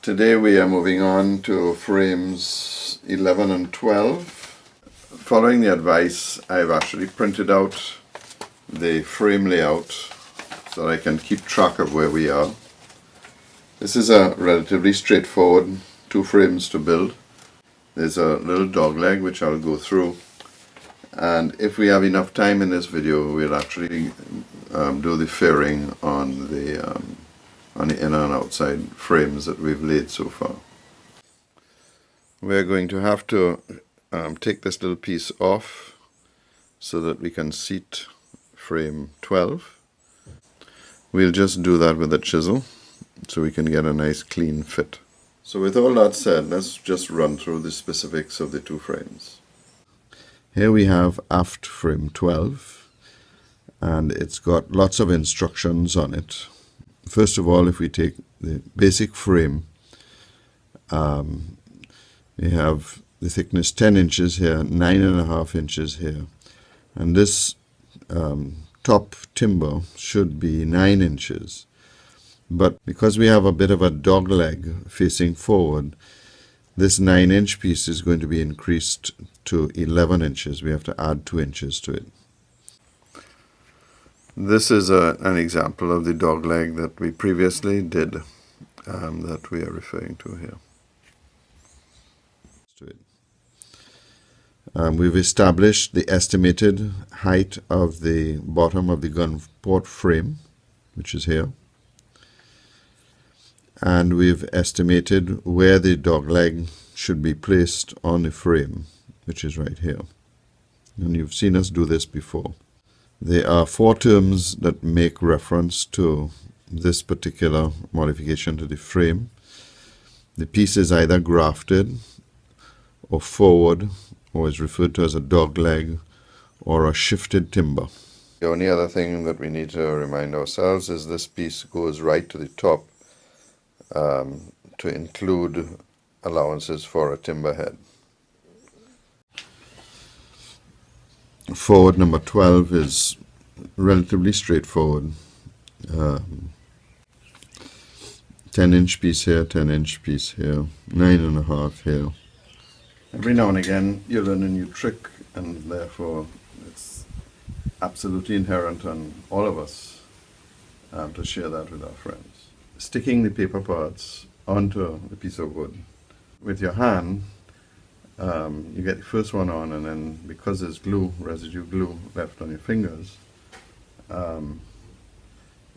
Today we are moving on to frames 11 and 12. Following the advice, I've actually printed out the frame layout so that I can keep track of where we are. This is a relatively straightforward two frames to build. There's a little dog leg which I'll go through, and if we have enough time in this video we'll actually do the fairing on the inner and outside frames that we've laid so far. We're going to have to take this little piece off so that we can seat frame 12. We'll just do that with a chisel so we can get a nice clean fit. So with all that said, let's just run through the specifics of the two frames. Here we have Aft Frame 12, and it's got lots of instructions on it. First of all, if we take the basic frame, we have the thickness 10 inches here, 9.5 inches here, and this top timber should be 9 inches. But because we have a bit of a dog leg facing forward, this 9-inch piece is going to be increased to 11 inches. We have to add 2 inches to it. This is an example of the dog leg that we previously did, that we are referring to here. We've established the estimated height of the bottom of the gun port frame, which is here. And we've estimated where the dog leg should be placed on the frame, which is right here. And you've seen us do this before. There are 4 terms that make reference to this particular modification to the frame. The piece is either grafted or forward, or is referred to as a dog leg or a shifted timber. The only other thing that we need to remind ourselves is this piece goes right to the top to include allowances for a timber head. Forward number 12 is relatively straightforward. 10-inch piece here, 10-inch piece here, 9.5 here. Every now and again you learn a new trick, and therefore it's absolutely inherent on all of us to share that with our friends. Sticking the paper parts onto the piece of wood with your hand, you get the first one on, and then because there's glue, residue glue left on your fingers,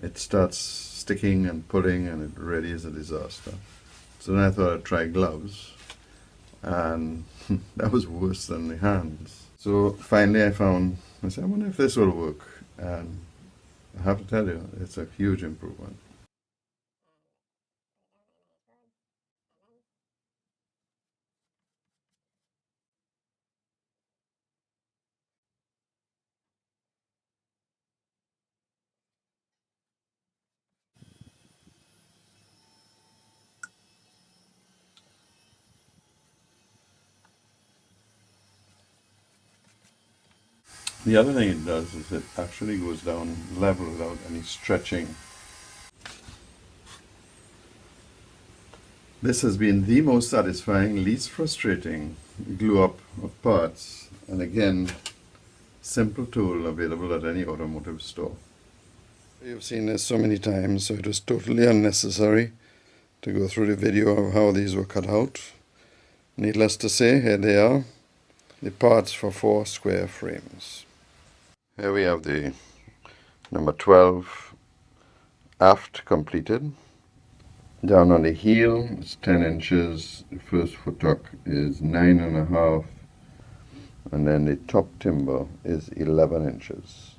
it starts sticking and pulling, and it really is a disaster. So then I thought I'd try gloves, and that was worse than the hands. So finally I said, I wonder if this will work, and I have to tell you, it's a huge improvement. The other thing it does is it actually goes down level without any stretching. This has been the most satisfying, least frustrating glue up of parts, and again, simple tool available at any automotive store. You've seen this so many times, so it was totally unnecessary to go through the video of how these were cut out. Needless to say, here they are, the parts for 4 square frames. Here we have the number 12 aft completed. Down on the heel it's 10 inches, the first footlock is 9.5, and then the top timber is 11 inches.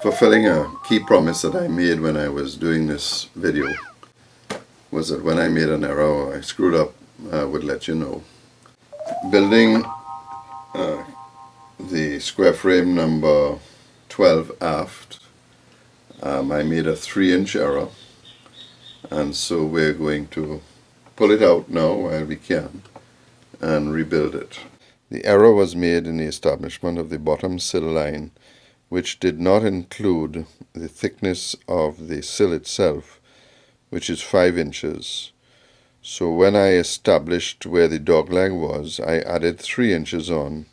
fulfilling a key promise that I made when I was doing this video was that when I made an error or I screwed up, I would let you know. Building the square frame number 12 aft, I made a 3-inch error, and so we're going to pull it out now while we can and rebuild it. The error was made in the establishment of the bottom sill line, which did not include the thickness of the sill itself, which is 5 inches. So when I established where the dogleg was, I added 3 inches on,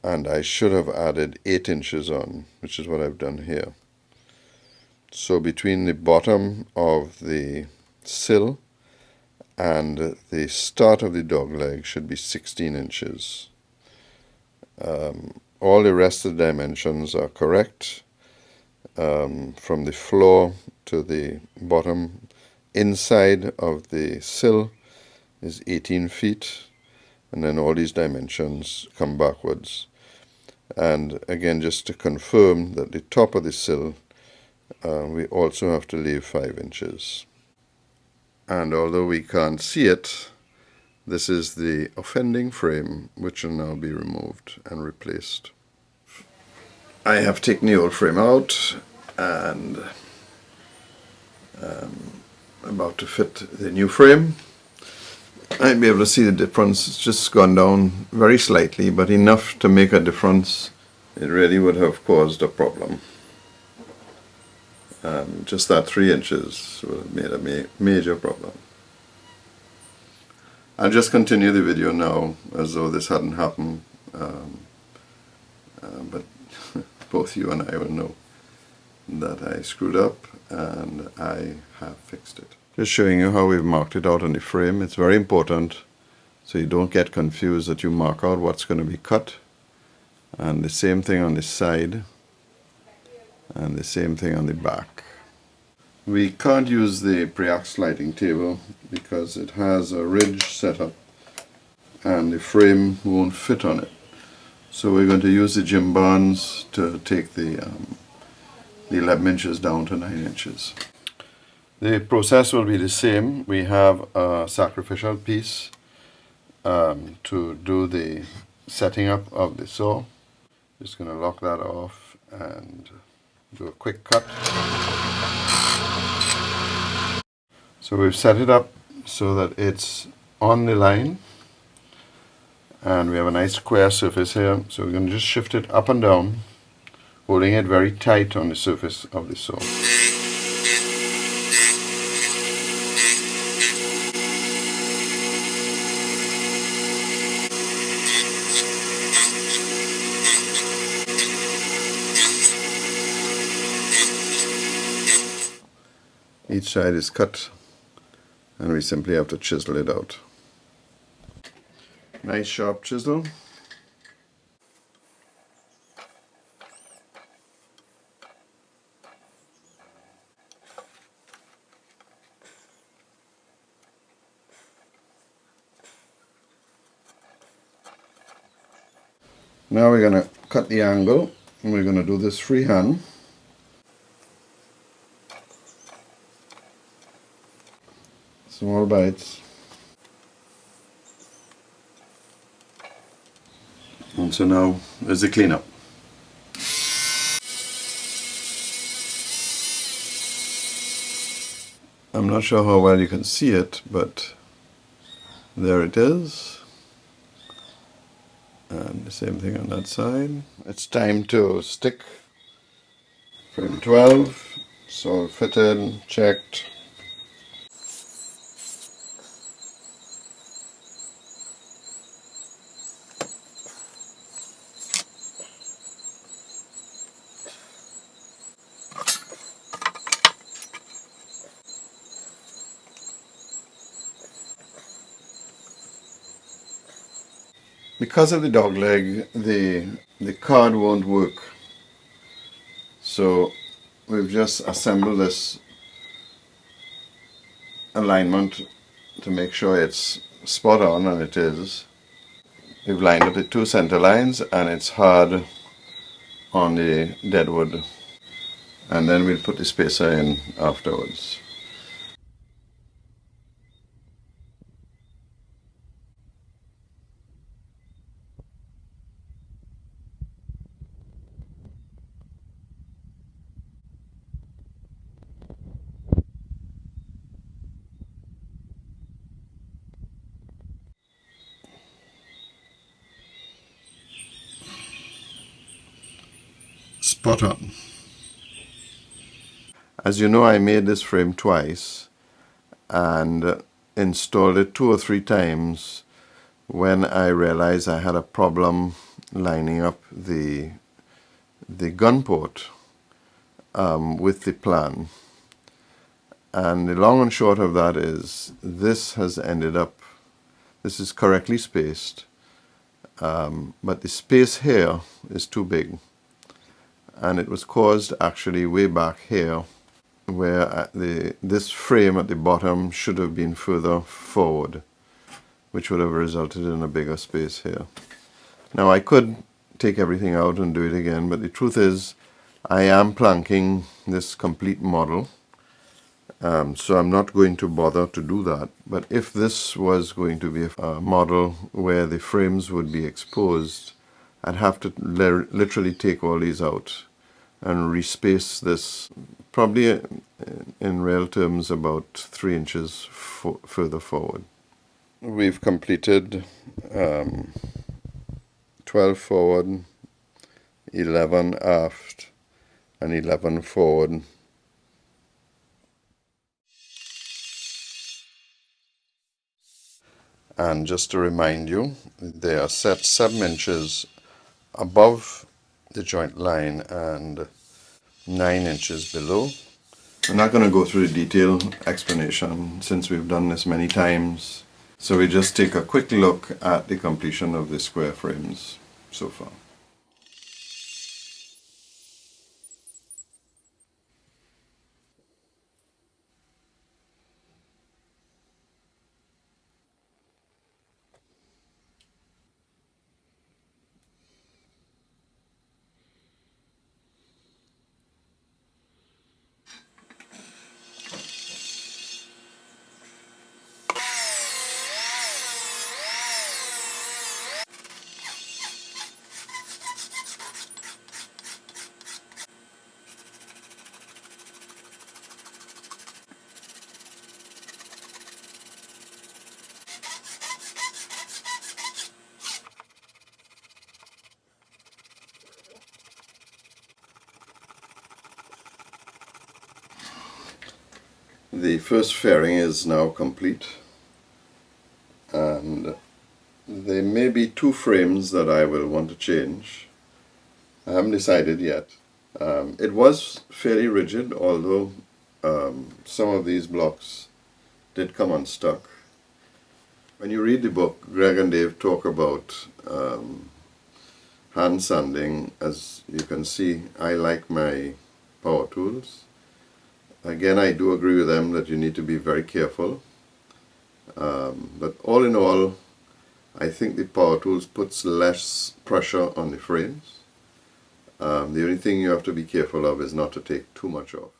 and I should have added 8 inches on, which is what I've done here. So between the bottom of the sill and the start of the dogleg should be 16 inches. All the rest of the dimensions are correct. From the floor to the bottom inside of the sill is 18 feet, and then all these dimensions come backwards. And again, just to confirm that the top of the sill, we also have to leave 5 inches. And although we can't see it, this is the offending frame, which will now be removed and replaced. I have taken the old frame out and about to fit the new frame. I'd be able to see the difference. It's just gone down very slightly, but enough to make a difference. It really would have caused a problem. Just that 3 inches would have made a major problem. I'll just continue the video now as though this hadn't happened, but both you and I will know that I screwed up and I have fixed it. Just showing you how we've marked it out on the frame. It's very important so you don't get confused that you mark out what's going to be cut. And the same thing on the side and the same thing on the back. We can't use the pre-ax sliding table because it has a ridge setup and the frame won't fit on it. So we're going to use the gym barns to take the 11 inches down to 9 inches. The process will be the same. We have a sacrificial piece to do the setting up of the saw. Just going to lock that off and do a quick cut. So we've set it up so that it's on the line, and we have a nice square surface here, so we're going to just shift it up and down, holding it very tight on the surface of the saw. Each side is cut, and we simply have to chisel it out. Nice sharp chisel. Now we're going to cut the angle, and we're going to do this freehand. Small bites. And so now there's the cleanup. I'm not sure how well you can see it, but there it is. And the same thing on that side. It's time to stick frame 12. It's all fitted, checked. Because of the dog leg, the card won't work. So we've just assembled this alignment to make sure it's spot on, and it is. We've lined up the 2 center lines, and it's hard on the deadwood. and then we'll put the spacer in afterwards. Spot on. As you know, I made this frame twice and installed it 2 or 3 times when I realized I had a problem lining up the gun port with the plan. And the long and short of that is this has ended up, this is correctly spaced, but the space here is too big. And it was caused actually way back here, where this frame at the bottom should have been further forward, which would have resulted in a bigger space here. Now I could take everything out and do it again, but the truth is I am planking this complete model, so I'm not going to bother to do that. But if this was going to be a model where the frames would be exposed, I'd have to literally take all these out and respace this, probably in real terms about 3 inches further forward. We've completed 12 forward, 11 aft, and 11 forward. And just to remind you, they are set 7 inches above the joint line and 9 inches below. I'm not going to go through the detailed explanation since we've done this many times. So we just take a quick look at the completion of the square frames so far. The first fairing is now complete, and there may be 2 frames that I will want to change. I haven't decided yet. It was fairly rigid, although some of these blocks did come unstuck. When you read the book, Greg and Dave talk about hand sanding. As you can see, I like my power tools. Again, I do agree with them that you need to be very careful. But all in all, I think the power tools puts less pressure on the frames. The only thing you have to be careful of is not to take too much off.